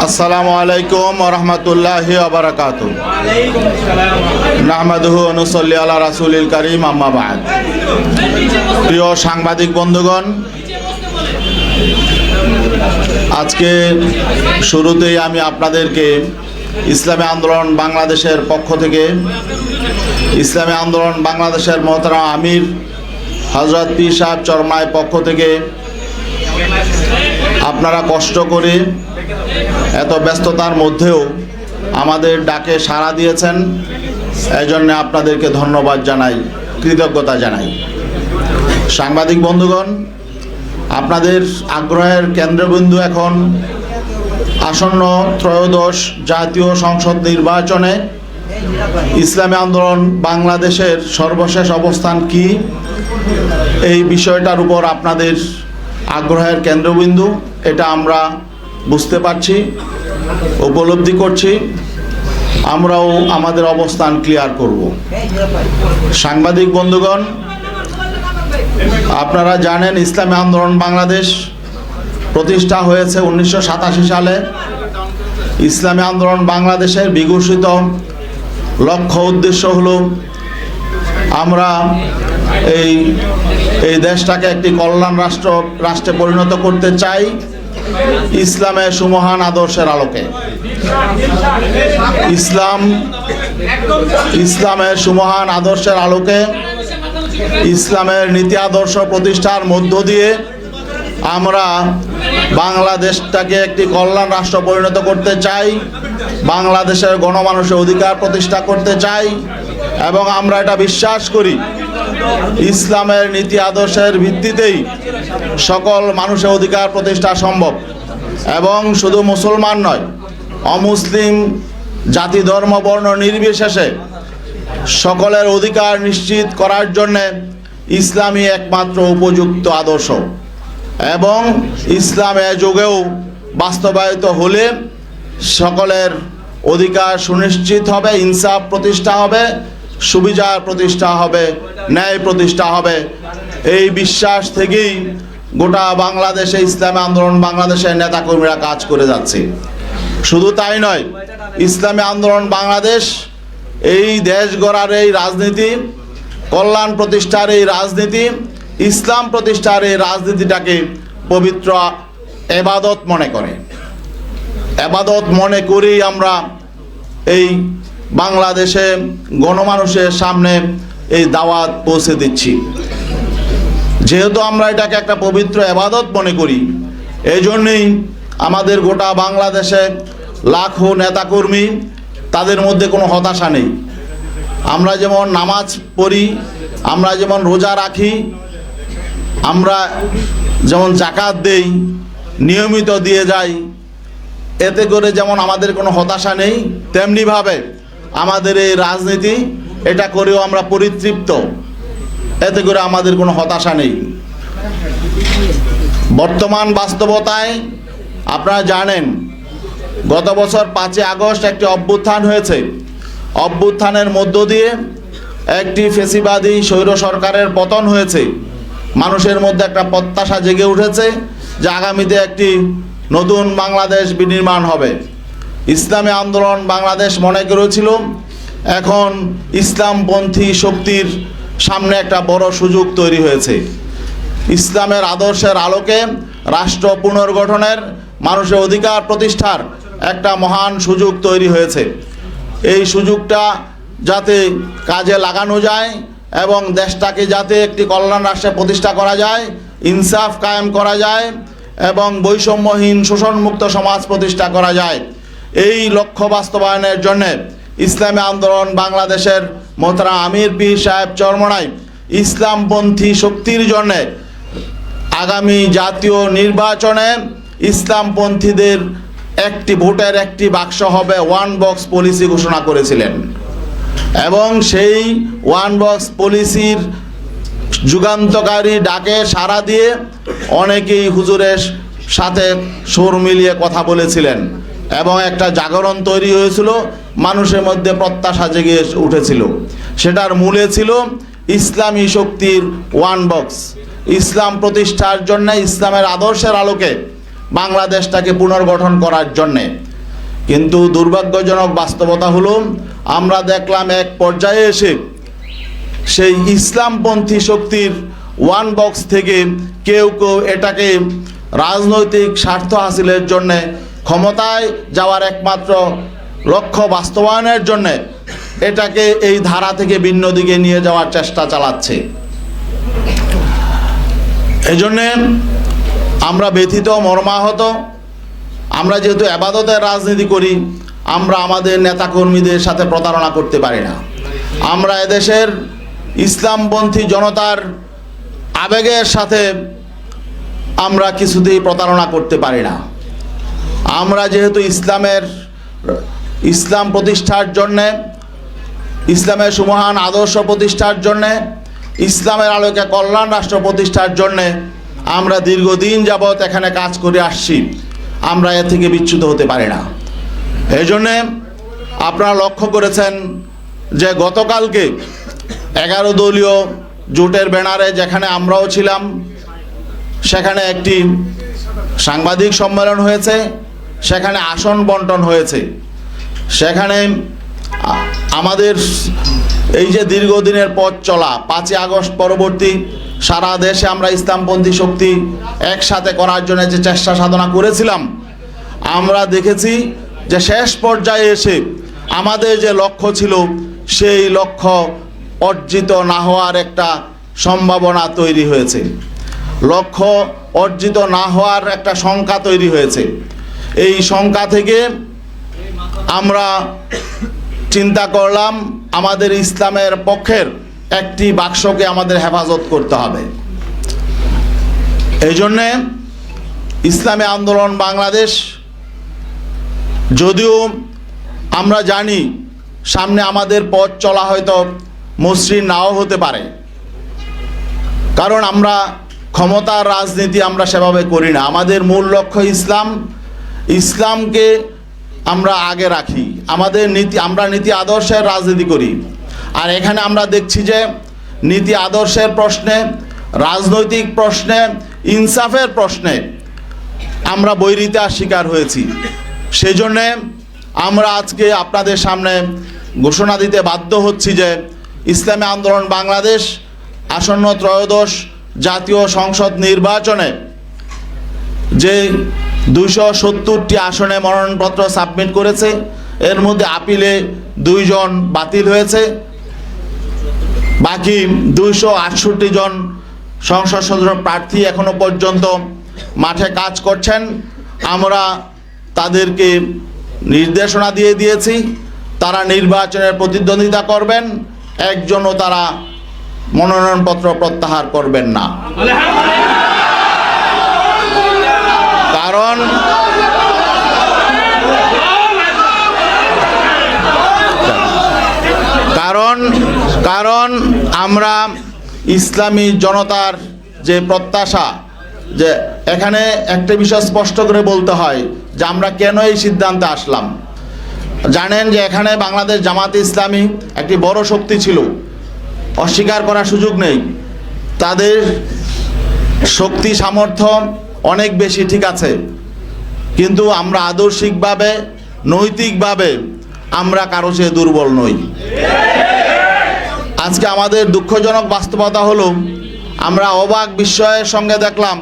আসসালামু আলাইকুম ওয়া রাহমাতুল্লাহি ওয়া বারাকাতুহু। নাহমাদুহু ওয়া নুসাল্লি আলা রাসূলিল কারীম, আম্মা বা'দ। প্রিয় সাংবাদিক বন্ধুগণ, আজকে শুরুতেই আমি আপনাদেরকে ইসলামী আন্দোলন বাংলাদেশের পক্ষ থেকে ইসলামী আন্দোলন বাংলাদেশের মোহতারাম আমির হযরত পীর সাহেব চরমনায়ের পক্ষ থেকে আপনারা কষ্ট করে এত ব্যস্ততার মধ্যেও আমাদের ডাকে সাড়া দিয়েছেন, এই জন্য আপনাদেরকে ধন্যবাদ জানাই, কৃতজ্ঞতা জানাই। সাংবাদিক বন্ধুগণ, আপনাদের আগ্রহের কেন্দ্রবিন্দু এখন আসন্ন ত্রয়োদশ জাতীয় সংসদ নির্বাচনে ইসলামী আন্দোলন বাংলাদেশের সর্বশেষ অবস্থান কি, এই বিষয়টার উপর আপনাদের আগ্রহের কেন্দ্রবিন্দু। এটা আমরা বুঝতে পারছি, উপলব্ধি করছি। আমরাও আমাদের অবস্থান ক্লিয়ার করব। সাংবাদিক বন্ধুগণ, আপনারা জানেন ইসলামী আন্দোলন বাংলাদেশ প্রতিষ্ঠা হয়েছে 1987 সালে। ইসলামী আন্দোলন বাংলাদেশের বিঘোষিত লক্ষ্য উদ্দেশ্য হলো আমরা এই দেশটাকে একটি কল্যাণ রাষ্ট্রে পরিণত করতে চাই ইসলামের সুমহান আদর্শের আলোকে। ইসলামের সুমহান আদর্শের আলোকে, ইসলামের নীতি আদর্শ প্রতিষ্ঠার মধ্য দিয়ে আমরা বাংলাদেশটাকে একটি কল্যাণ রাষ্ট্র পরিণত করতে চাই, বাংলাদেশের গণমানুষের অধিকার প্রতিষ্ঠা করতে চাই, এবং আমরা এটা বিশ্বাস করি ইসলামের নীতি আদর্শের ভিত্তিতেই সকল মানুষের অধিকার প্রতিষ্ঠা সম্ভব। এবং শুধু মুসলমান নয়, অমুসলিম জাতি ধর্ম বর্ণ নির্বিশেষে সকলের অধিকার নিশ্চিত করার জন্যে ইসলামই একমাত্র উপযুক্ত আদর্শ। এবং ইসলাম এ যুগেও বাস্তবায়িত হলে সকলের অধিকার সুনিশ্চিত হবে, ইনসাফ প্রতিষ্ঠা হবে, সুবিচার প্রতিষ্ঠা হবে, ন্যায় প্রতিষ্ঠা হবে। এই বিশ্বাস থেকেই গোটা বাংলাদেশে ইসলামী আন্দোলন বাংলাদেশের নেতাকর্মীরা কাজ করে যাচ্ছে। শুধু তাই নয়, ইসলামী আন্দোলন বাংলাদেশ এই দেশ গড়ার এই রাজনীতি, কল্যাণ প্রতিষ্ঠার এই রাজনীতি, ইসলাম প্রতিষ্ঠার এই রাজনীতিটাকে পবিত্র এবাদত মনে করে। এবাদত মনে করেই আমরা এই বাংলাদেশে গণমানুষের সামনে এই দাওয়াত পৌঁছে দিচ্ছি। যেহেতু আমরা এটাকে একটা পবিত্র এবাদত মনে করি, এই জন্যই আমাদের গোটা বাংলাদেশে লাখো নেতাকর্মী, তাদের মধ্যে কোনো হতাশা নেই। আমরা যেমন নামাজ পড়ি, আমরা যেমন রোজা রাখি, আমরা যেমন জাকাত দেই, নিয়মিত দিয়ে যাই, এতে করে যেমন আমাদের কোনো হতাশা নেই, তেমনিভাবে আমাদের এই রাজনীতি এটা করেও আমরা পরিতৃপ্ত, এতে করে আমাদের কোনো হতাশা নেই। বর্তমান বাস্তবতায় আপনারা জানেন গত বছর 5 আগস্ট একটি অভ্যুত্থান হয়েছে। অভ্যুত্থানের মধ্য দিয়ে একটি ফ্যাসিবাদী স্বৈর সরকারের পতন হয়েছে। মানুষের মধ্যে একটা প্রত্যাশা জেগে উঠেছে যে আগামীতে একটি নতুন বাংলাদেশ বিনির্মাণ হবে। ইসলামী আন্দোলন বাংলাদেশ মনে করেছিল এখন ইসলামপন্থী শক্তির সামনে একটা বড় সুযোগ তৈরি হয়েছে। ইসলামের আদর্শের আলোকে রাষ্ট্র পুনর্গঠনের, মানুষের অধিকার প্রতিষ্ঠার একটা মহান সুযোগ তৈরি হয়েছে। এই সুযোগটা যাতে কাজে লাগানো যায় এবং দেশটাকে যাতে একটি কল্যাণ রাষ্ট্রে প্রতিষ্ঠা করা যায়, ইনসাফ কায়েম করা যায় এবং বৈষম্যহীন শোষণমুক্ত সমাজ প্রতিষ্ঠা করা যায়, এই লক্ষ্য বাস্তবায়নের জন্য ইসলামী আন্দোলন বাংলাদেশের মোহতারাম আমির পীর সাহেব চরমনাই ইসলামপন্থী শক্তির জন্য আগামী জাতীয় নির্বাচনে ইসলামপন্থীদের একটি ভোটের একটি বাক্স হবে, ওয়ান বক্স পলিসি ঘোষণা করেছিলেন। এবং সেই ওয়ান বক্স পলিসির যুগান্তকারী ডাকে সাড়া দিয়ে অনেকেই হুজুরের সাথে সুর মিলিয়ে কথা বলেছিলেন এবং একটা জাগরণ তৈরি হয়েছিল, মানুষের মধ্যে প্রত্যাশা জেগে উঠেছিল। সেটার মূলে ছিল ইসলামী শক্তির ওয়ান বক্স, ইসলাম প্রতিষ্ঠার জন্য, ইসলামের আদর্শের আলোকে বাংলাদেশটাকে পুনর্গঠন করার জন্যে কিন্তু দুর্ভাগ্যজনক বাস্তবতা হলো আমরা দেখলাম এক পর্যায়ে এসে সেই ইসলামপন্থী শক্তির ওয়ান বক্স থেকে কেউ কেউ এটাকে রাজনৈতিক স্বার্থ হাসিলের জন্যে, ক্ষমতায় যাওয়ার একমাত্র লক্ষ্য বাস্তবায়নের জন্যে এটাকে এই ধারা থেকে ভিন্ন দিকে নিয়ে যাওয়ার চেষ্টা চালাচ্ছে। এই জন্যে আমরা ব্যথিত, মর্মাহত। আমরা যেহেতু ইবাদতের রাজনীতি করি, আমরা আমাদের নেতাকর্মীদের সাথে প্রতারণা করতে পারি না। আমরা এদেশের ইসলামপন্থী জনতার আবেগের সাথে আমরা কিছুতেই প্রতারণা করতে পারি না। আমরা যেহেতু ইসলাম প্রতিষ্ঠার জন্যে, ইসলামের সুমহান আদর্শ প্রতিষ্ঠার জন্যে, ইসলামের আলোকে কল্যাণ রাষ্ট্র প্রতিষ্ঠার জন্যে আমরা দীর্ঘদিন যাবৎ এখানে কাজ করে আসছি। আমরা এর থেকে বিচ্যুত হতে পারি না। এই জন্যে আপনারা লক্ষ্য করেছেন যে গতকালকে 11 দলীয় জোটের ব্যানারে যেখানে আমরাও ছিলাম, সেখানে একটি সাংবাদিক সম্মেলন হয়েছে, সেখানে আসন বন্টন হয়েছে। সেখানে আমাদের এই যে দীর্ঘদিনের পথ চলা, 5ই আগস্ট পরবর্তী সারা দেশে আমরা ইসলামপন্থী শক্তি একসাথে করার জন্য যে চেষ্টা সাধনা করেছিলাম, আমরা দেখেছি যে শেষ পর্যায়ে এসে আমাদের যে লক্ষ্য ছিল সেই লক্ষ্য অর্জিত না হওয়ার একটা সম্ভাবনা তৈরি হয়েছে। লক্ষ্য অর্জিত না হওয়ার একটা শঙ্কা তৈরি হয়েছে। এই শঙ্কা থেকে আমরা চিন্তা করলাম আমাদের ইসলামের পক্ষের একটি বাক্সকে আমাদের হেফাজত করতে হবে। এই জন্যে ইসলামী আন্দোলন বাংলাদেশ, যদিও আমরা জানি সামনে আমাদের পথ চলা হয়তো মসৃণ নাও হতে পারে, কারণ আমরা ক্ষমতার রাজনীতি আমরা সেভাবে করি না। আমাদের মূল লক্ষ্য ইসলামকে আমরা আগে রাখি। আমরা নীতি আদর্শের রাজনীতি করি। আর এখানে আমরা দেখছি যে নীতি আদর্শের প্রশ্নে, রাজনৈতিক প্রশ্নে, ইনসাফের প্রশ্নে আমরা বৈরিতার শিকার হয়েছি। সেই জন্যে আমরা আজকে আপনাদের সামনে ঘোষণা দিতে বাধ্য হচ্ছি যে ইসলামী আন্দোলন বাংলাদেশ আসন্ন ত্রয়োদশ জাতীয় সংসদ নির্বাচনে যে 270টি আসনে মনোনয়নপত্র সাবমিট করেছে, এর মধ্যে আপিলে 2 জন বাতিল হয়েছে। বাকি 268 জন সংসদ সদস্য প্রার্থী এখনো পর্যন্ত মাঠে কাজ করছেন। আমরা তাদেরকে নির্দেশনা দিয়ে দিয়েছি, তারা নির্বাচনের প্রতিদ্বন্দ্বিতা করবেন, একজনও তারা মনোনয়নপত্র প্রত্যাহার করবেন না। কারণ আমরা ইসলামী জনতার যে প্রত্যাশা, যে এখানে একটা বিষয় স্পষ্ট করে বলতে হয় যে আমরা কেন এই সিদ্ধান্তে আসলাম। জানেন যে এখানে বাংলাদেশ জামাতে ইসলামী একটি বড় শক্তি ছিল, অস্বীকার করার সুযোগ নেই। তাদের শক্তি সামর্থ্য অনেক বেশি, ঠিক আছে, কিন্তু আমরা আদর্শিকভাবে, নৈতিকভাবে আমরা কারো চেয়ে দুর্বল নই। আজকে আমাদের দুঃখজনক বাস্তবতা হলো আমরা অবাক বিস্ময়ের সঙ্গে দেখলাম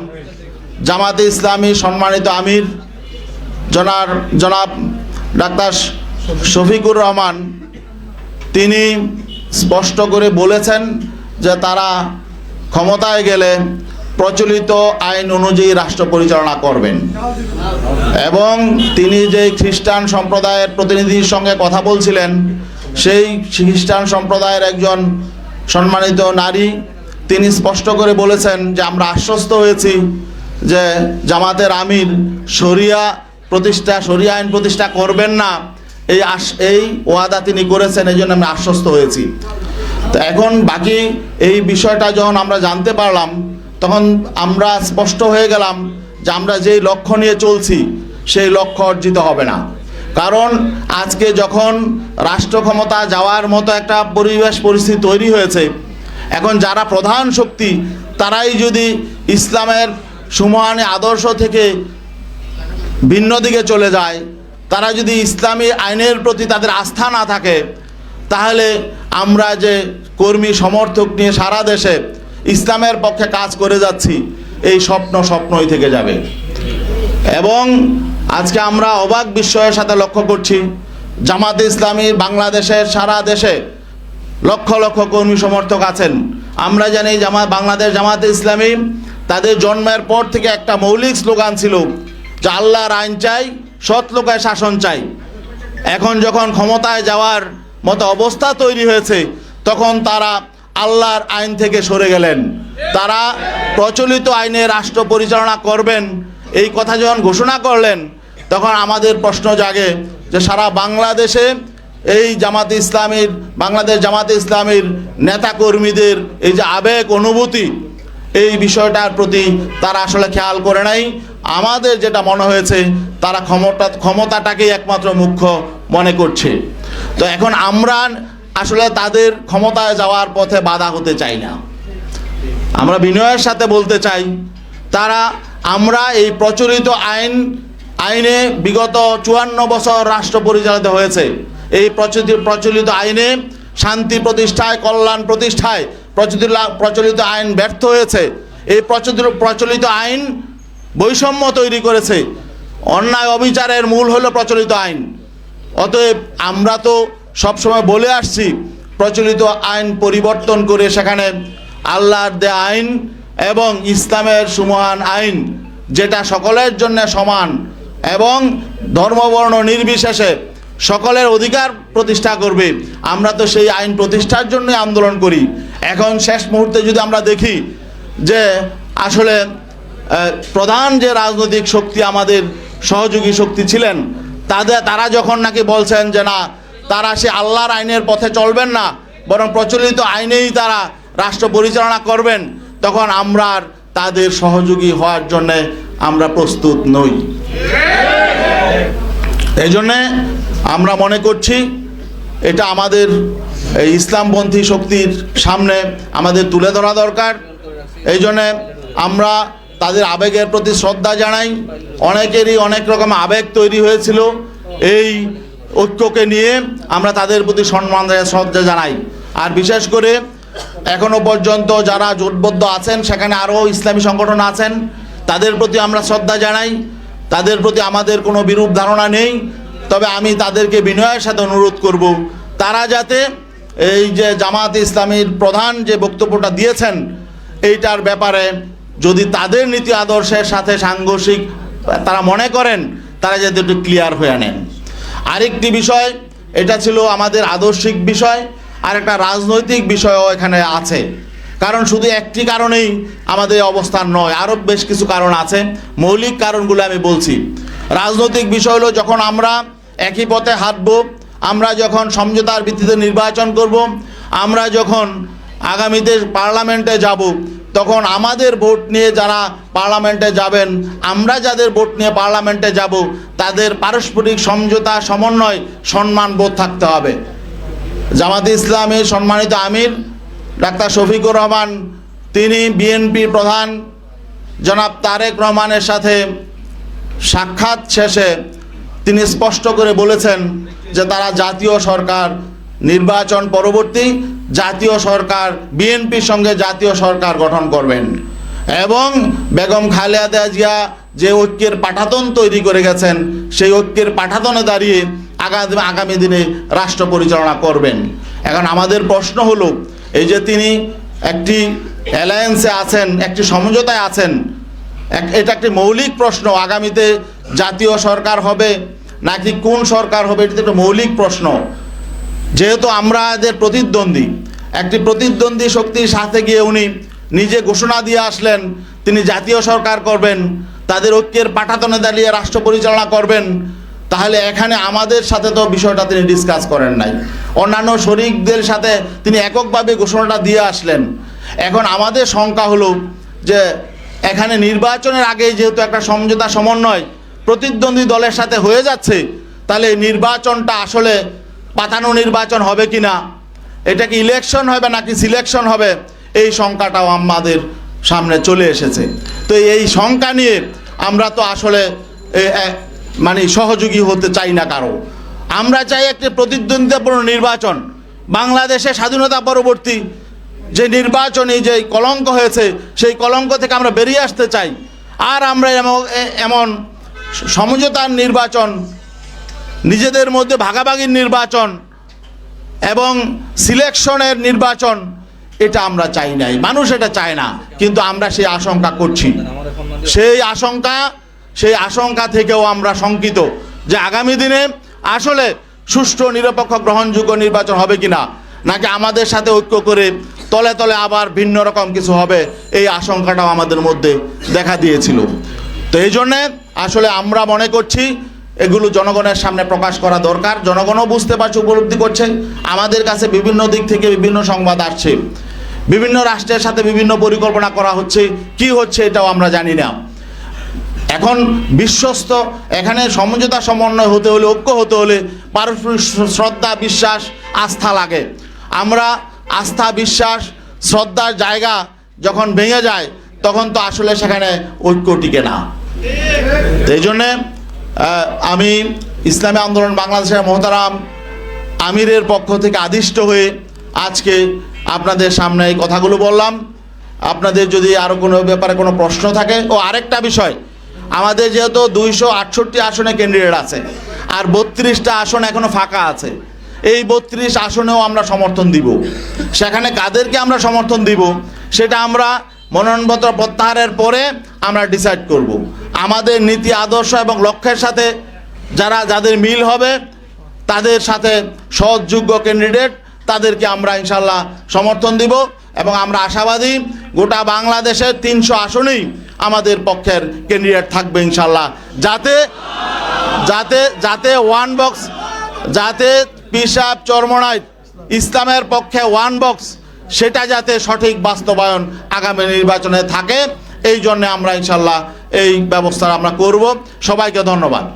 জামাতে ইসলামী সম্মানিত আমির জনাব ডাক্তার শফিকুর রহমান, তিনি স্পষ্ট করে বলেছেন যে তারা ক্ষমতায় গেলে প্রচলিত আইন অনুযায়ী রাষ্ট্র পরিচালনা করবেন। এবং তিনি যে খ্রিস্টান সম্প্রদায়ের প্রতিনিধির সঙ্গে কথা বলছিলেন, সেই খ্রিস্টান সম্প্রদায়ের একজন সম্মানিত নারী, তিনি স্পষ্ট করে বলেছেন যে আমরা আশ্বস্ত হয়েছি যে জামাতের আমির শরিয়া আইন প্রতিষ্ঠা করবেন না, এই ওয়াদা তিনি করেছেন, এই জন্য আমরা আশ্বস্ত হয়েছি। তো এখন বাকি এই বিষয়টা যখন আমরা জানতে পারলাম, তখন আমরা স্পষ্ট হয়ে গেলাম যে আমরা যেই লক্ষ্য নিয়ে চলছি সেই লক্ষ্য অর্জিত হবে না। কারণ আজকে যখন রাষ্ট্র ক্ষমতা যাওয়ার মতো একটা পরিস্থিতি তৈরি হয়েছে, এখন যারা প্রধান শক্তি তারাই যদি ইসলামের সুমহান আদর্শ থেকে ভিন্ন দিকে চলে যায়, তারা যদি ইসলামী আইনের প্রতি তাদের আস্থা না থাকে, তাহলে আমরা যে কর্মী সমর্থক নিয়ে সারা দেশে ইসলামের পক্ষে কাজ করে যাচ্ছি, এই স্বপ্নই থেকে যাবে। এবং আজকে আমরা অবাক বিস্ময়ের সাথে লক্ষ্য করছি, জামাতে ইসলামী বাংলাদেশের সারা দেশে লক্ষ লক্ষ কর্মী সমর্থক আছেন। আমরা জানি বাংলাদেশ জামাতে ইসলামী তাদের জন্মের পর থেকে একটা মৌলিক স্লোগান ছিল যে আল্লাহর আইন চাই, সৎ লোকের শাসন চাই। এখন যখন ক্ষমতায় যাওয়ার মতো অবস্থা তৈরি হয়েছে, তখন তারা আল্লাহর আইন থেকে সরে গেলেন। তারা প্রচলিত আইনে রাষ্ট্র পরিচালনা করবেন এই কথা যখন ঘোষণা করলেন, তখন আমাদের প্রশ্ন জাগে যে সারা বাংলাদেশে এই বাংলাদেশ জামাতে ইসলামীর নেতাকর্মীদের এই যে আবেগ অনুভূতি, এই বিষয়টার প্রতি তারা আসলে খেয়াল করে নাই। আমাদের যেটা মনে হয়েছে, তারা ক্ষমতাটাকেই একমাত্র মুখ্য মনে করছে। তো এখন আমরা আসলে তাদের ক্ষমতায় যাওয়ার পথে বাধা হতে চাই না। আমরা বিনয়ের সাথে বলতে চাই, আমরা এই প্রচলিত আইনে বিগত 54 বছর রাষ্ট্র পরিচালিত হয়েছে। এই প্রচলিত আইনে শান্তি প্রতিষ্ঠায়, কল্যাণ প্রতিষ্ঠায় প্রচলিত আইন ব্যর্থ হয়েছে। এই প্রচলিত আইন বৈষম্য তৈরি করেছে। অন্যায় অবিচারের মূল হলো প্রচলিত আইন। অতএব আমরা তো সবসময় বলে আসছি, প্রচলিত আইন পরিবর্তন করে সেখানে আল্লাহর দেয়া আইন এবং ইসলামের সুমহান আইন, যেটা সকলের জন্য সমান এবং ধর্মবর্ণ নির্বিশেষে সকলের অধিকার প্রতিষ্ঠা করবে, আমরা তো সেই আইন প্রতিষ্ঠার জন্য আন্দোলন করি। এখন শেষ মুহূর্তে যদি আমরা দেখি যে আসলে প্রধান যে রাজনৈতিক শক্তি আমাদের সহযোগী শক্তি ছিলেন, তারা যখন নাকি বলছেন যে না, তারা সে আল্লাহর আইনের পথে চলবেন না, বরং প্রচলিত আইনেই তারা রাষ্ট্র পরিচালনা করবেন, তখন আমরা তাদের সহযোগী হওয়ার জন্য আমরা প্রস্তুত নই। এই জন্যে আমরা মনে করছি এটা আমাদের ইসলামপন্থী শক্তির সামনে আমাদের তুলে ধরা দরকার। এই জন্যে আমরা তাদের আবেগের প্রতি শ্রদ্ধা জানাই। অনেকেরই অনেক রকম আবেগ তৈরি হয়েছিল, এই ঐক্যকে নিয়ে আমরা তাদের প্রতি সম্মান শ্রদ্ধা জানাই। আর বিশেষ করে এখনো পর্যন্ত যারা জোটবদ্ধ আছেন, সেখানে আরও ইসলামী সংগঠন আছেন, তাদের প্রতি আমরা শ্রদ্ধা জানাই। তাদের প্রতি আমাদের কোনো বিরূপ ধারণা নেই। তবে আমি তাদেরকে বিনয়ের সাথে অনুরোধ করব, তারা যাতে এই যে জামাতে ইসলামীর প্রধান যে বক্তব্যটা দিয়েছেন, এইটার ব্যাপারে যদি তাদের নীতি আদর্শের সাথে সাংঘর্ষিক তারা মনে করেন, তারা যাতে একটু ক্লিয়ার হয়ে নেন। আরেকটি বিষয়, এটা ছিল আমাদের আদর্শিক বিষয়, আর একটা রাজনৈতিক বিষয়ও এখানে আছে। কারণ শুধু একটি কারণেই আমাদের অবস্থান নয়, আরও বেশ কিছু কারণ আছে। মৌলিক কারণগুলো আমি বলছি। রাজনৈতিক বিষয় হলো, যখন আমরা একই পথে হাঁটব, আমরা যখন সমঝোতার ভিত্তিতে নির্বাচন করব, আমরা যখন আগামীতে পার্লামেন্টে যাব, তখন আমাদের ভোট নিয়ে যারা পার্লামেন্টে যাবেন, আমরা যাদের ভোট নিয়ে পার্লামেন্টে যাব, তাদের পারস্পরিক সমঝোতা, সমন্বয়, সম্মানবোধ থাকতে হবে। জামাতে ইসলামীর সম্মানিত আমির ডাক্তার শফিকুর রহমান, তিনি বিএনপি প্রধান জনাব তারেক রহমানের সাথে সাক্ষাৎ শেষে তিনি স্পষ্ট করে বলেছেন যে তারা জাতীয় সরকার, নির্বাচন পরবর্তী জাতীয় সরকার, বিএনপির সঙ্গে জাতীয় সরকার গঠন করবেন এবং বেগম খালেদা জিয়া যে ঐক্যের পাঠাতন তৈরি করে গেছেন, সেই ঐক্যের পাঠাতনে দাঁড়িয়ে আগামী দিনে রাষ্ট্র পরিচালনা করবেন। এখন আমাদের প্রশ্ন হলো, এই যে তিনি একটি অ্যালায়েন্সে আছেন, একটি সমঝোতায় আছেন, এটা একটি মৌলিক প্রশ্ন। আগামীতে জাতীয় সরকার হবে নাকি কোন সরকার হবে, এটা একটা মৌলিক প্রশ্ন। যেহেতু আমরা এদের প্রতিদ্বন্দ্বী, একটি প্রতিদ্বন্দ্বী শক্তির সাথে গিয়ে উনি নিজে ঘোষণা দিয়ে আসলেন তিনি জাতীয় সরকার করবেন, তাদের ঐক্যের পাঠাতনে দাঁড়িয়ে রাষ্ট্র পরিচালনা করবেন, তাহলে এখানে আমাদের সাথে তো বিষয়টা তিনি ডিসকাস করেন নাই। অন্যান্য শরিকদের সাথে তিনি এককভাবে ঘোষণাটা দিয়ে আসলেন। এখন আমাদের শঙ্কা হলো যে এখানে নির্বাচনের আগেই যেহেতু একটা সমঝোতা সমন্বয় প্রতিদ্বন্দ্বী দলের সাথে হয়ে যাচ্ছে, তাহলে নির্বাচনটা আসলে পাতানো নির্বাচন হবে কি না, এটা কি ইলেকশন হবে নাকি সিলেকশন হবে, এই শঙ্কাটাও আমাদের সামনে চলে এসেছে। তো এই শঙ্কা নিয়ে আমরা তো আসলে মানে সহযোগী হতে চাই না কারো। আমরা চাই একটি প্রতিদ্বন্দ্বিতাপূর্ণ নির্বাচন। বাংলাদেশে স্বাধীনতা পরবর্তী যে নির্বাচনী যে কলঙ্ক হয়েছে সেই কলঙ্ক থেকে আমরা বেরিয়ে আসতে চাই। আর আমরা এমন সমঝোতার নির্বাচন, নিজেদের মধ্যে ভাগাভাগির নির্বাচন এবং সিলেকশনের নির্বাচন এটা আমরা চাই নাই, মানুষ এটা চায় না, কিন্তু আমরা সেই আশঙ্কা করছি। সেই আশঙ্কা থেকেও আমরা শঙ্কিত যে আগামী দিনে আসলে সুষ্ঠু নিরপেক্ষ গ্রহণযোগ্য নির্বাচন হবে কিনা, নাকি আমাদের সাথে ঐক্য করে তলে তলে আবার ভিন্ন রকম কিছু হবে, এই আশঙ্কাটাও আমাদের মধ্যে দেখা দিয়েছিল। তো এই জন্যে আসলে আমরা মনে করছি এগুলো জনগণের সামনে প্রকাশ করা দরকার। জনগণও বুঝতে পারছে, উপলব্ধি করছে। আমাদের কাছে বিভিন্ন দিক থেকে বিভিন্ন সংবাদ আসছে, বিভিন্ন রাষ্ট্রের সাথে বিভিন্ন পরিকল্পনা করা হচ্ছে, কি হচ্ছে এটাও আমরা জানি না। এখন বিশ্বস্ত এখানে সমঝোতা সমন্বয় হতে হলে, ঐক্য হতে হলে পারস্পরিক শ্রদ্ধা, বিশ্বাস, আস্থা লাগে। আমরা আস্থা, বিশ্বাস, শ্রদ্ধার জায়গা যখন ভেঙে যায় তখন তো আসলে সেখানে ঐক্য টিকে না। এই জন্যে আমি ইসলামী আন্দোলন বাংলাদেশের মোহতারাম আমিরের পক্ষ থেকে আদিষ্ট হয়ে আজকে আপনাদের সামনে এই কথাগুলো বললাম। আপনাদের যদি আরও কোনো ব্যাপারে কোনো প্রশ্ন থাকে। ও আরেকটা বিষয়, আমাদের যেহেতু 268 আসনে ক্যান্ডিডেট আছে আর 32টা আসন এখনও ফাঁকা আছে, এই 32 আসনেও আমরা সমর্থন দিব। সেখানে কাদেরকে আমরা সমর্থন দিব সেটা আমরা মনোনয়নপত্র প্রত্যাহারের পরে আমরা ডিসাইড করব। আমাদের নীতি আদর্শ এবং লক্ষ্যের সাথে যাদের মিল হবে তাদের সাথে সৎযোগ্য ক্যান্ডিডেট তাদেরকে আমরা ইনশাল্লাহ সমর্থন দিব। এবং আমরা আশাবাদী গোটা বাংলাদেশের 300 আসনেই আমাদের পক্ষের ক্যান্ডিডেট থাকবে ইনশাল্লাহ, যাতে ওয়ান বক্স, যাতে পিসাব চরমনাই ইসলামের পক্ষে ওয়ান বক্স সেটা যাতে সঠিক বাস্তবায়ন আগামী নির্বাচনে থাকে, এই জন্য আমরা ইনশাল্লাহ এই ব্যবস্থা আমরা করব। সবাইকে ধন্যবাদ।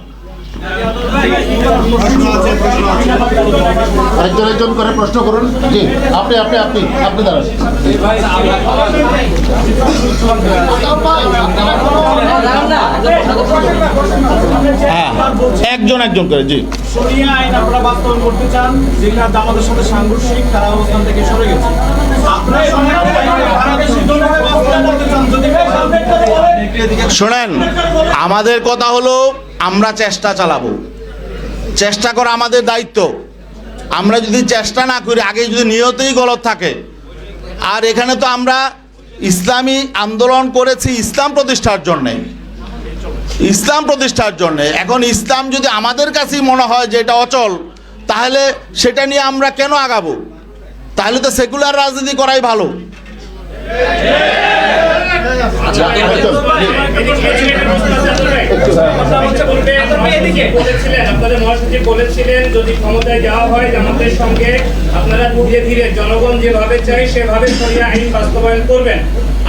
একজন করে প্রশ্ন করুন। জি, আপনি দাঁড়ান। হ্যাঁ, একজন করে। জি, শরিয়া আইন আপনারা বাস্তবায়ন করতে চান, যেটা আমাদের সাথে সাংঘর্ষিক, তারা অবস্থান থেকে সরে গেছে। শোনেন, আমাদের কথা হলো আমরা চেষ্টা চালাবো, চেষ্টা করা আমাদের দায়িত্ব। আমরা যদি চেষ্টা না করি, আগে যদি নিয়তই গলত থাকে, আর এখানে তো আমরা ইসলামী আন্দোলন করেছি ইসলাম প্রতিষ্ঠার জন্যে। এখন ইসলাম যদি আমাদের কাছেই মনে হয় যে এটা অচল, তাহলে সেটা নিয়ে আমরা কেন আগাবো? তাহলে তো সেকুলার রাজনীতি করাই ভালো। বলেছিলেন যদি ক্ষমতায় যাওয়া হয় জামাতের সঙ্গে আপনারা ধীরে ধীরে জনগণ যেভাবে চাই সেভাবে শরিয়া আইন বাস্তবায়ন করবেন।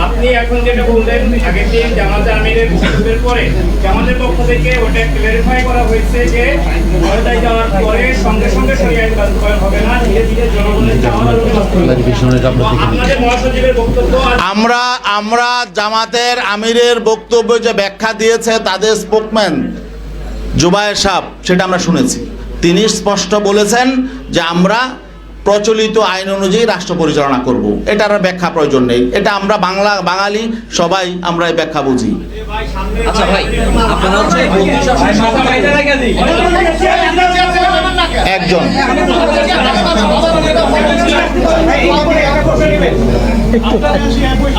আপনি এখন যেটা বললেন আগের দিন জামাতে আমিরের বক্তব্যের পরে জামাতের পক্ষ থেকে ওটা ক্লারিফাই করা হয়েছে যে ক্ষমতায় যাওয়ার পরে সঙ্গে সঙ্গে শরিয়া আইন বাস্তবায়ন হবে না, ধীরে ধীরে জনগণের আপনাদের মহাসচিবের বক্তব্য। আমরা জামাতের আমিরের বক্তব্য যে ব্যাখ্যা দিয়েছে তাদের স্পোকম্যান জুবায়ের সাহেব, সেটা আমরা শুনেছি। তিনি স্পষ্ট বলেছেন যে আমরা প্রচলিত আইন অনুযায়ী রাষ্ট্র পরিচালনা করব, এটার ব্যাখ্যা প্রয়োজন নেই। এটা আমরা বাঙালি সবাই আমরা এই ব্যাখ্যা বুঝি। আচ্ছা ভাই, আপনারা হচ্ছে একজন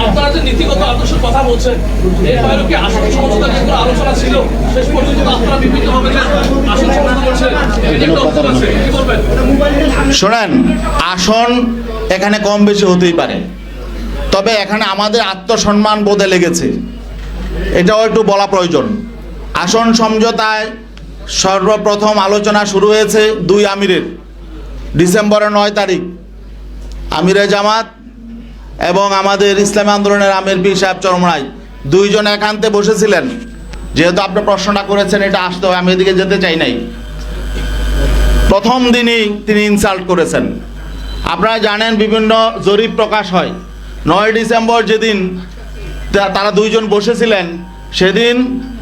আপনারা যে নীতিগত আদর্শের কথা বলছেন, এর বাইরে কি আসন সমঝোতা নিয়ে কোনো আলোচনা ছিল? শেষ পর্যন্ত আপনারা বিভিন্নভাবে যে আসন সমঝোতা করছেন, কি বলবেন? শোনেন, আসন এখানে কম বেশি হতেই পারে, তবে এখানে আমাদের আত্মসম্মান বোধে লেগেছে, এটাও একটু বলা প্রয়োজন। আসন সমঝোতায় সর্বপ্রথম আলোচনা শুরু হয়েছে 2 আমিরের, ডিসেম্বরের 9 তারিখ আমিরে জামাত এবং আমাদের ইসলামী আন্দোলনের আমির পীর সাহেব চরমনাই 2 জন একান্তে বসেছিলেন। যেহেতু আপনি প্রশ্নটা করেছেন, এটা আসতে হয়, আমি এদিকে যেতে চাই নাই। প্রথম দিনই তিনি ইনসাল্ট করেছেন। আপনারা জানেন বিভিন্ন জরিপ প্রকাশ হয়। 9 ডিসেম্বর যেদিন তারা 2 জন বসেছিলেন, সেদিন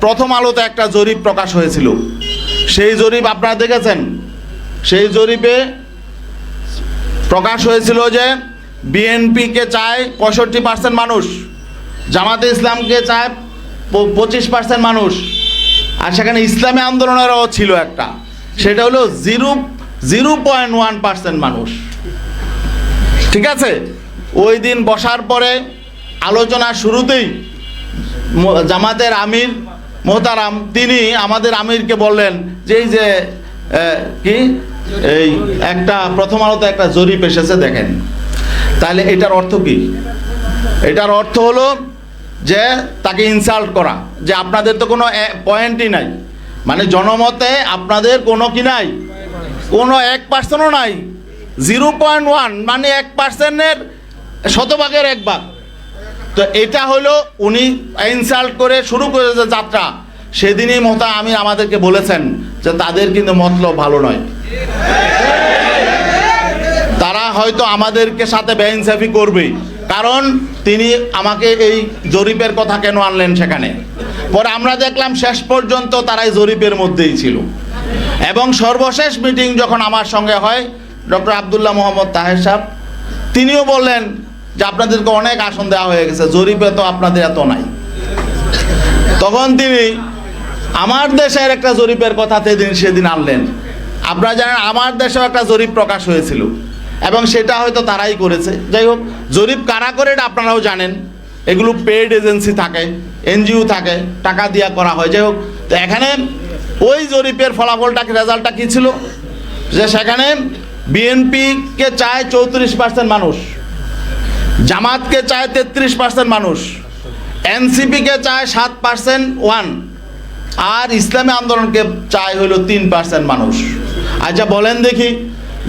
প্রথম আলোতে একটা জরিপ প্রকাশ হয়েছিল। সেই জরিপ আপনারা দেখেছেন। সেই জরিপে প্রকাশ হয়েছিল যে বিএনপিকে চায় 65% মানুষ, জামাতে ইসলামকে চায় 25% মানুষ, আর সেখানে ইসলামী আন্দোলনেরও ছিল একটা, সেটা হলো 0.1% মানুষ। ঠিক আছে, ওই দিন বসার পরে আলোচনা শুরুতেই জামাতের আমির মোহতারাম তিনি আমাদের আমিরকে বললেন যে এই যে কি এই একটা প্রথম আলোতে একটা জরিপ এসেছে দেখেন। তাহলে এটার অর্থ কি? এটার অর্থ হলো যে তাকে ইনসাল্ট করা, যে আপনাদের তো কোনো পয়েন্টই নাই, মানে জনমতে আপনাদের কোনো কি নাই, কোনো 1%ও নাই। 0.1 মানে 1%-এর শতভাগের 1 ভাগ। তো এটা হলো উনি ইনসাল্ট করে শুরু করেছে যাত্রা। সেদিনই আমি আমাদেরকে বলেছেন যে তাদের কিন্তু মতলব ভালো নয়, তারা হয়তো আমাদেরকে সাথে বেইনসাফি করবে। কারণ তিনি আমাকে এই জরিপের কথা কেন আনলেন সেখানে, পরে আমরা দেখলাম শেষ পর্যন্ত তারা এই জরিপের মধ্যেই ছিল। এবং সর্বশেষ মিটিং যখন আমার সঙ্গে হয় ডক্টর আব্দুল্লাহ মোহাম্মদ তাহের সাহেব, তিনিও বললেন যে আপনাদেরকে অনেক আসন দেওয়া হয়ে গেছে, জরিপে তো আপনাদের এত নাই। তখন তিনি আমার দেশের একটা জরিপের কথা সেদিন আনলেন। আপনারা জানেন আমার দেশেও একটা জরিপ প্রকাশ হয়েছিল এবং সেটা হয়তো তারাই করেছে। যাই হোক, জরিপ কারা করে এটা আপনারাও জানেন, এগুলো পেইড এজেন্সি থাকে, এনজিও থাকে, টাকা দিয়া করা হয়। যাই হোক, তো এখানে ওই জরিপের ফলাফলটা রেজাল্টটা কী ছিল, যে সেখানে বিএনপিকে চায় 34% মানুষ, জামাতকে চায় 33% মানুষ, এনসিপিকে চায় 7% আর ইসলামী আন্দোলনকে চায় হলো 3% মানুষ। আচ্ছা বলেন দেখি,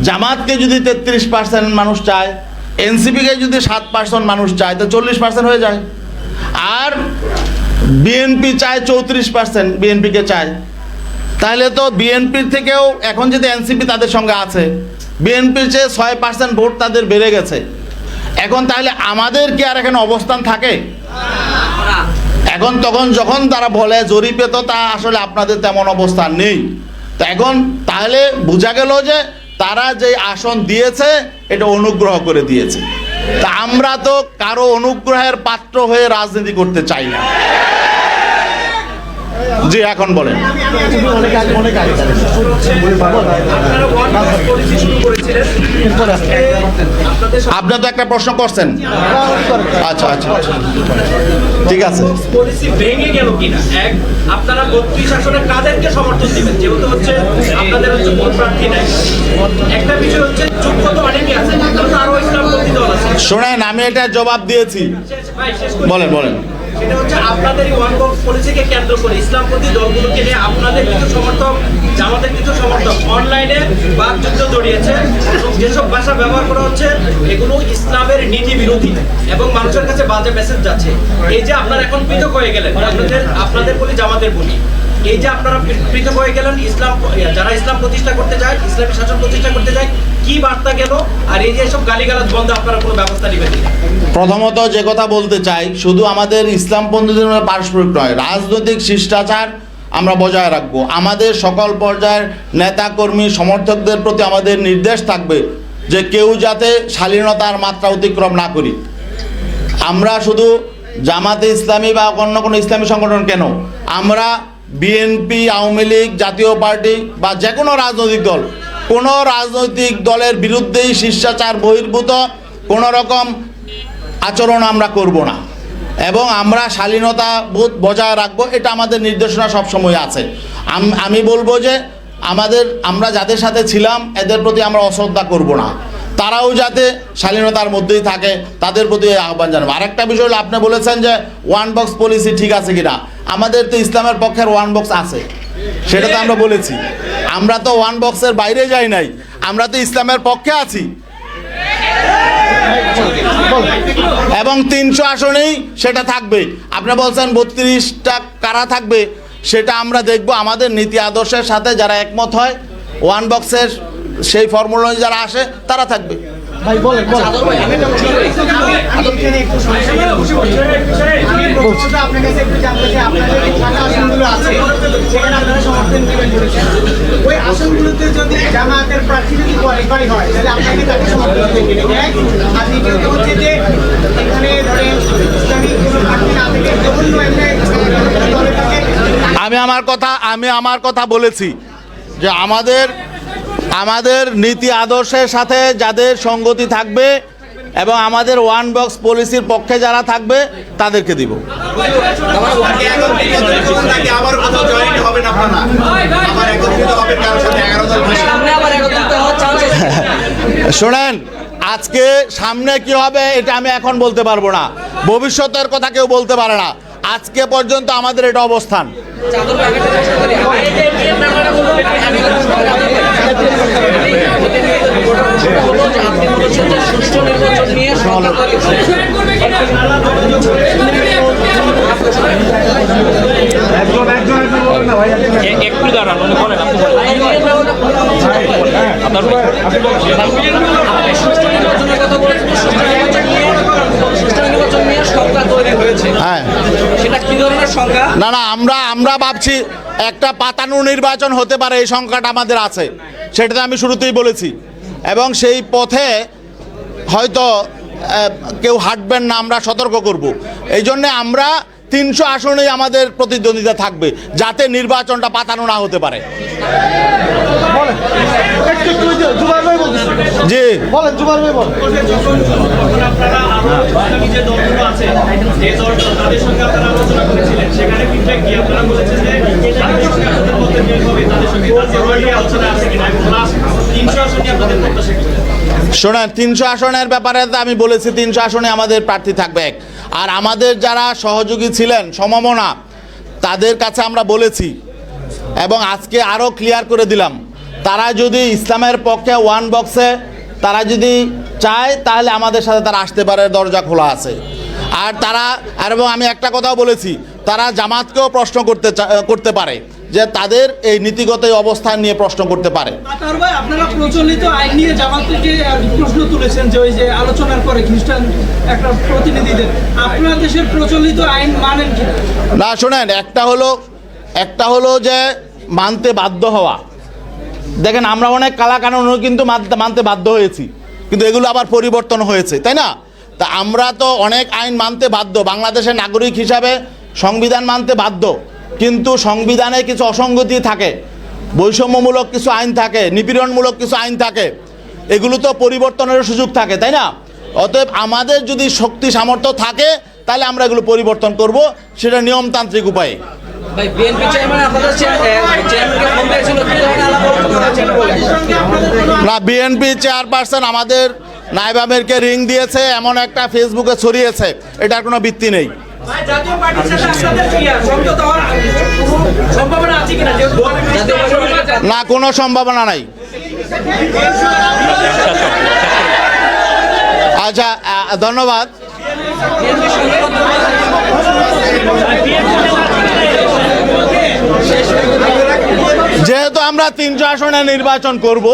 জামাতকে যদি 33% মানুষ চায়, এনসিপিকে যদি 7% মানুষ চায়, তো 40% হয়ে যায়। আর বিএনপি চায় 34%, বিএনপিকে চায়, তাহলে তো বিএনপির থেকেও এখন যদি এনসিপি তাদের সঙ্গে আছে, বিএনপির চেয়ে 6% ভোট তাদের বেড়ে গেছে। এখন তাহলে আমাদের কি আর এখানে অবস্থান থাকে? এখন তখন যখন তারা বলে জরিপে তো তা আসলে আপনাদের তেমন অবস্থান নেই, তো এখন তাহলে বোঝা গেল যে তারা যে আসন দিয়েছে এটা অনুগ্রহ করে দিয়েছে। তা আমরা তো কারো অনুগ্রহের পাত্র হয়ে রাজনীতি করতে চাই না। জি, এখন বলেন। আপনি তো একটা প্রশ্ন করছেন। আচ্ছা আচ্ছা, ঠিক আছে। পলিসি ভেঙে গেল কিনা, এক আপনারা 32 আসনে কাদেরকে সমর্থন দিবেন, যেহেতু হচ্ছে আপনাদের হচ্ছে কোন প্রার্থী নাই। একটা বিষয় হচ্ছে যোগ্য তো অনেকে আছে, কিন্তু আরো ইসলামপন্থী দল আছে। শোনেন, আমি এটা জবাব দিয়েছি, বলেন বলেন। সেটা হচ্ছে আপনাদের এই ওয়ান বক্স পলিসিকে কেন্দ্র করে ইসলামপন্থী দলগুলোকে নিয়ে আপনাদের কিছু সমর্থক, জামাতের কিছু সমর্থক অনলাইনে বাকযুদ্ধ জড়িয়েছে এবং যেসব ভাষা ব্যবহার করা হচ্ছে এগুলো ইসলামের নীতি বিরোধী এবং মানুষের কাছে বাজে মেসেজ যাচ্ছে। এই যে আপনারা এখন পৃথক হয়ে গেলেন, আপনাদের বলি জামাতের বলি, এই যে আপনারা পৃথক হয়ে গেলেন, ইসলাম যারা ইসলাম প্রতিষ্ঠা করতে যায়, ইসলামী শাসন প্রতিষ্ঠা করতে যায়, কি বার্তা গেল? আর এই যে সব গালিগালাজ বন্ধ আপনারা কোনো ব্যবস্থা নেবেন? প্রথমত যে কথা বলতে চাই, শুধু আমাদের ইসলামপন্থীদের পারস্পরিক নয়, রাজনৈতিক শিষ্টাচার আমরা বজায় রাখবো। আমাদের সকল পর্যায়ের নেতাকর্মী সমর্থকদের প্রতি আমাদের নির্দেশ থাকবে যে কেউ যাতে শালীনতার মাত্রা অতিক্রম না করি। আমরা শুধু জামাতে ইসলামী বা অন্য কোনো ইসলামী সংগঠন কেন, আমরা বিএনপি, আওয়ামী লীগ, জাতীয় পার্টি বা যে কোনো রাজনৈতিক দল, কোনো রাজনৈতিক দলের বিরুদ্ধেই শিষ্টাচার বহির্ভূত কোনো রকম আচরণ আমরা করব না এবং আমরা শালীনতা বোধ বজায় রাখবো। এটা আমাদের নির্দেশনা সবসময় আছে। আমি বলবো যে আমরা যাদের সাথে ছিলাম এদের প্রতি আমরা অশ্রদ্ধা করব না, তারাও যাতে শালীনতার মধ্যেই থাকে, তাদের প্রতি আহ্বান জানাবো। আরেকটা বিষয় হলো, আপনি বলেছেন যে ওয়ান বক্স পলিসি ঠিক আছে কিনা। আমাদের তো ইসলামের পক্ষের ওয়ান বক্স আছে, সেটা তো আমরা বলেছি। আমরা তো ওয়ান বক্সের বাইরে যাই নাই, আমরা তো ইসলামের পক্ষে আছি এবং 300 আসনেই সেটা থাকবে। আপনি বলছেন 32টা কারা থাকবে, সেটা আমরা দেখব। আমাদের নীতি আদর্শের সাথে যারা একমত হয়, ওয়ান বক্সের সেই ফর্মুলা যারা আসে তারা থাকবে। আদর ভাই আমি একটা প্রশ্ন করি। আপনার কাছে একটু জানতে চাই, আপনাদের যে ফাঁকা আসনগুলো আছে সেখানে আপনারা সমর্থন দিবেন বলেছেন। ওই আসনগুলোতে যদি জামায়াতের প্রার্থী যদি কোয়ালিফাই হয় তাহলে আপনাকে তাকে সমর্থন দিবেন, এক। আর দ্বিতীয়ত হচ্ছে যে এখানে ধরেন ইসলামিক কোনো প্রার্থী না থেকে অন্য একটা দলে থেকে আমি আমার কথা বলেছি যে আমাদের নীতি আদর্শের সাথে যাদের সঙ্গতি থাকবে এবং আমাদের ওয়ান বক্স পলিসির পক্ষে যারা থাকবে তাদেরকে দিব। সামনে আবার একত্রিত হওয়ার চান্স আছে। শোনেন, আজকে সামনে কি হবে এটা আমি এখন বলতে পারবো না, ভবিষ্যতের কথা কেউ বলতে পারে না। আজকে পর্যন্ত আমাদের এটা অবস্থান। আদর ভাই আমি একটা প্রশ্ন করি। আমি একটা প্রশ্ন করি, আদর ভাই। সেটা হলো যে আপনি বলেছেন যে সুষ্ঠু নির্বাচন নিয়ে সরকার তৈরি করছে। একটু দাঁড়ান উনি বলেন আপনি আপনি সুষ্ঠু নির্বাচনের কথা বলেছেন, সুষ্ঠু নির্বাচন নিয়ে সরকার তৈরি হয়েছে। হ্যাঁ, সেটা কি ধরনের সংখ্যা? না আমরা ভাবছি একটা পাতানো নির্বাচন হতে পারে, এই সংখ্যাটা আমাদের আছে, সেটা তো আমি শুরুতেই বলেছি। এবং সেই পথে হয়তো কেউ হাঁটবেন না, আমরা সতর্ক করব। এই জন্যে আমরা 300 আসনেই আমাদের প্রতিদ্বন্দ্বিতা থাকবে, যাতে নির্বাচনটা পাতানো না হতে পারে। জি, আপনারা আরো আগামী যে দলগুলো আছে যে দলগুলো তাদের সঙ্গে আপনারা আলোচনা করেছিলেন, সেখানে ফিডব্যাক দিয়ে আপনারা বলেছেন যে তাদের সঙ্গে আপনাদের মধ্যে মিল হবে, তাদের সঙ্গে তাদের আলোচনা আছে কিনা, এবং লাস্ট 300 আসনে আপনাদের প্রত্যাশা কি? শোনেন, 300 আসনের ব্যাপারে তো আমি বলেছি 300 আসনে আমাদের প্রার্থী থাকবে এক। আর আমাদের যারা সহযোগী ছিলেন সমমনা, তাদের কাছে আমরা বলেছি এবং আজকে আরও ক্লিয়ার করে দিলাম, তারা যদি ইসলামের পক্ষে ওয়ান বক্সে তারা যদি চায় তাহলে আমাদের সাথে তারা আসতে পারে, দরজা খোলা আছে। আর এবং আমি একটা কথাও বলেছি, তারা জামাতকেও প্রশ্ন করতে পারে, যে তাদের এই নীতিগত অবস্থান নিয়ে প্রশ্ন করতে পারে। আতার ভাই, আপনারা প্রচলিত আইন নিয়ে জামাতকে প্রশ্ন তুলেছেন যে ওই যে আলোচনার পরে খ্রিস্টান একটা প্রতিনিধিদের, আপনার দেশের প্রচলিত আইন মানেন কি? না শোনেন, একটা হলো যে মানতে বাধ্য হওয়া। দেখেন, আমরা অনেক কালাকানুনও কিন্তু মানতে বাধ্য হয়েছি, কিন্তু এগুলো আবার পরিবর্তন হয়েছে, তাই না? তা আমরা তো অনেক আইন মানতে বাধ্য, বাংলাদেশের নাগরিক হিসাবে সংবিধান মানতে বাধ্য, কিন্তু সংবিধানে কিছু অসঙ্গতি থাকে, বৈষম্যমূলক কিছু আইন থাকে, নিপীড়নমূলক কিছু আইন থাকে, এগুলো তো পরিবর্তনের সুযোগ থাকে, তাই না? অতএব আমাদের যদি শক্তি সামর্থ্য থাকে তাহলে আমরা এগুলো পরিবর্তন করব, সেটা নিয়মতান্ত্রিক উপায়ে। ভাই বিএনপি চেয়ারম্যান আপনাদের চেয়ারম্যানকে ফোন দিয়েছিল, কি ধরনের আলাপ আলোচনা হয়েছিল বলে? না, বিএনপি চেয়ারপারসন আমাদের নায়েব আমিরকে রিং দিয়েছে, এমন একটা ফেসবুকে ছড়িয়েছে, এটার কোনো ভিত্তি নেই। ভাই, জাতীয় পার্টির সাথে আপনাদের কি সমঝোতা হওয়ার সম্ভাবনা আছে কিনা? জাতীয় পার্টি না, কোনো সম্ভাবনা নাই। আচ্ছা, ধন্যবাদ। যেহেতু আমরা 300 আসনে নির্বাচন করব,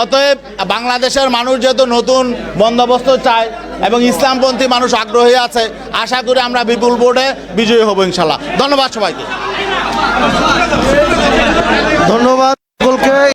অতএব বাংলাদেশের মানুষ যেহেতু নতুন বন্দোবস্ত চায় এবং ইসলামপন্থী মানুষ আগ্রহী আছে, আশা করি আমরা বিপুল ভোটে বিজয়ী হব ইনশাল্লাহ। ধন্যবাদ সবাইকে। ধন্যবাদ সকলকে।